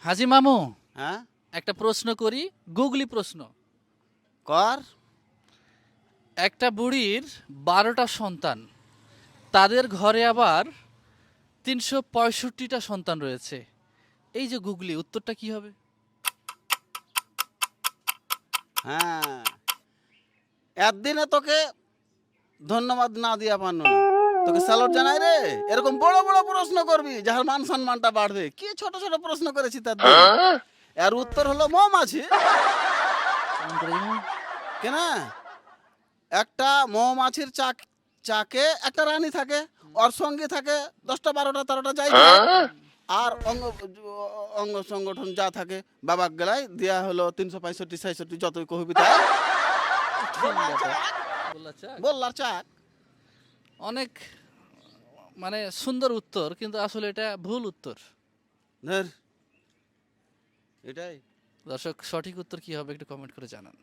হাজি মামু, হ্যাঁ একটা প্রশ্ন করি, গুগলি প্রশ্ন। কর। একটা বুড়ির 12টা সন্তান, তাদের ঘরে আবার 365টা সন্তান রয়েছে। এই যে গুগলি, উত্তরটা কি হবে? হ্যাঁ, একদিনে তোকে ধন্যবাদ না দিয়া পারল না, তোকে স্যালুট জানাই রে। এরকম বড় বড় প্রশ্ন করবি যাহার মান সম্মানটা বাড়বে। কি ছোট ছোট প্রশ্ন করেছি তার দিন। এর উত্তর হলো মৌমাছি। কেমন করে মামু? কেন? একটা মৌমাছির চাকে একটা রানী থাকে, ওর সঙ্গে থাকে 10টা 12টা 13টা যাই থাকে। আর অঙ্গ সংগঠন যা থাকে বাবাক গেলাই দেয়া হলো 365 66 যতই কহবি তাই। বললা চাক? বললার চাক। অনেক মানে সুন্দর উত্তর, কিন্তু আসলে এটা ভুল উত্তর। ধর, এটাই। দর্শক, সঠিক উত্তর কি হবে একটু কমেন্ট করে জানান।